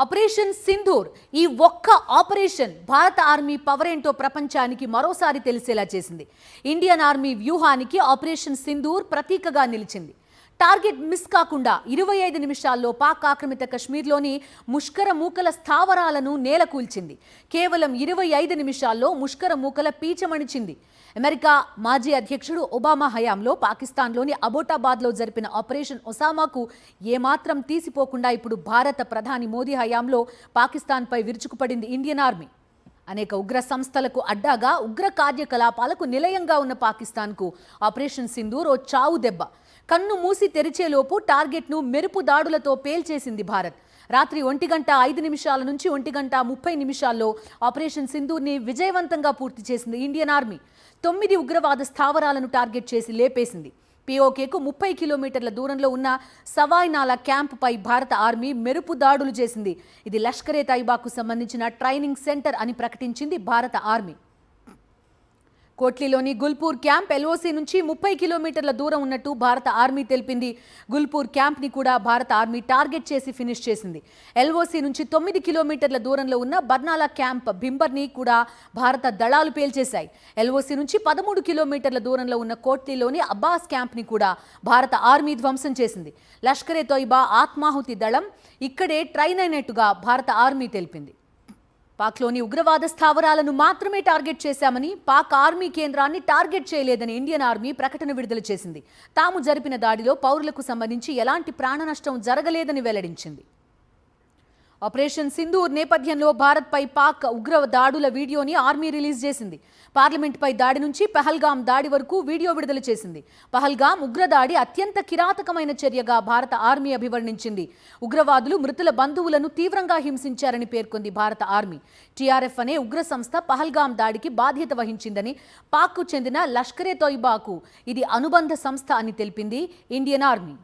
Operation Sindoor ఈ ఒక్క operation భారత ఆర్మీ పవర్ ఏంటో ప్రపంచానికి మరోసారి తెలిసేలా చేసింది. ఇండియన్ ఆర్మీ వ్యూహానికి ఆపరేషన్ సింధూర్ ప్రతీకగా నిలిచింది. టార్గెట్ మిస్ కాకుండా 25 నిమిషాల్లో పాక్ ఆక్రమిత కశ్మీర్లోని ముష్కర మూకల స్థావరాలను నేలకూల్చింది. కేవలం 25 నిమిషాల్లో ముష్కర మూకల పీచమణిచింది. అమెరికా మాజీ అధ్యక్షుడు ఒబామా హయాంలో పాకిస్తాన్లోని అబోటాబాద్లో జరిపిన ఆపరేషన్ ఒసామాకు ఏమాత్రం తీసిపోకుండా ఇప్పుడు భారత ప్రధాని మోదీ హయాంలో పాకిస్తాన్పై విరుచుకుపడింది ఇండియన్ ఆర్మీ. అనేక ఉగ్ర సంస్థలకు అడ్డాగా ఉగ్ర కార్యకలాపాలకు నిలయంగా ఉన్న పాకిస్తాన్కు ఆపరేషన్ సింధూర్ ఓ చావు దెబ్బ. కన్ను మూసి తెరిచేలోపు టార్గెట్ను మెరుపు దాడులతో పేల్చేసింది భారత్. రాత్రి 1:05 నుంచి 1:30 ఆపరేషన్ సింధూర్ని విజయవంతంగా పూర్తి చేసింది ఇండియన్ ఆర్మీ. 9 ఉగ్రవాద స్థావరాలను టార్గెట్ చేసి లేపేసింది. పిఓకేకు 30 కిలోమీటర్ల దూరంలో ఉన్న సవాయ్నాలా క్యాంపుపై భారత ఆర్మీ మెరుపు దాడులు చేసింది. ఇది లష్కరే తైబాకు సంబంధించిన ట్రైనింగ్ సెంటర్ అని ప్రకటించింది భారత ఆర్మీ. కోట్లీలోని గుల్పూర్ క్యాంప్ ఎల్ఓసి నుంచి 30 కిలోమీటర్ల దూరం ఉన్నట్టు భారత ఆర్మీ తెలిపింది. గుల్పూర్ క్యాంప్ని కూడా భారత ఆర్మీ టార్గెట్ చేసి ఫినిష్ చేసింది. ఎల్ఓసి నుంచి 9 కిలోమీటర్ల దూరంలో ఉన్న బర్నాలా క్యాంప్ భింబర్ని కూడా భారత దళాలు పేల్చేశాయి. ఎల్ఓసి నుంచి 13 కిలోమీటర్ల దూరంలో ఉన్న కోట్లీలోని అబ్బాస్ క్యాంప్ని కూడా భారత ఆర్మీ ధ్వంసం చేసింది. లష్కరే తోయిబా ఆత్మాహుతి దళం ఇక్కడే ట్రైన్ అయినట్టుగా భారత ఆర్మీ తెలిపింది. పాక్లోని ఉగ్రవాద స్థావరాలను మాత్రమే టార్గెట్ చేశామని, పాక్ ఆర్మీ కేంద్రాన్ని టార్గెట్ చేయలేదని ఇండియన్ ఆర్మీ ప్రకటన విడుదల చేసింది. తాము జరిపిన దాడిలో పౌరులకు సంబంధించి ఎలాంటి ప్రాణ నష్టం జరగలేదని వెల్లడించింది. ఆపరేషన్ సింధూర్ నేపథ్యంలో భారత్పై పాక్ ఉగ్ర దాడుల వీడియోని ఆర్మీ రిలీజ్ చేసింది. పార్లమెంట్పై దాడి నుంచి పహల్గాం దాడి వరకు వీడియో విడుదల చేసింది. పహల్గాం ఉగ్రదాడి అత్యంత కిరాతకమైన చర్యగా భారత ఆర్మీ అభివర్ణించింది. ఉగ్రవాదులు మృతుల బంధువులను తీవ్రంగా హింసించారని పేర్కొంది భారత ఆర్మీ. టీఆర్ఎఫ్ అనే ఉగ్ర సంస్థ పహల్గాం దాడికి బాధ్యత వహించిందని, పాక్కు చెందిన లష్కరే తోయిబాకు ఇది అనుబంధ సంస్థ అని తెలిపింది ఇండియన్ ఆర్మీ.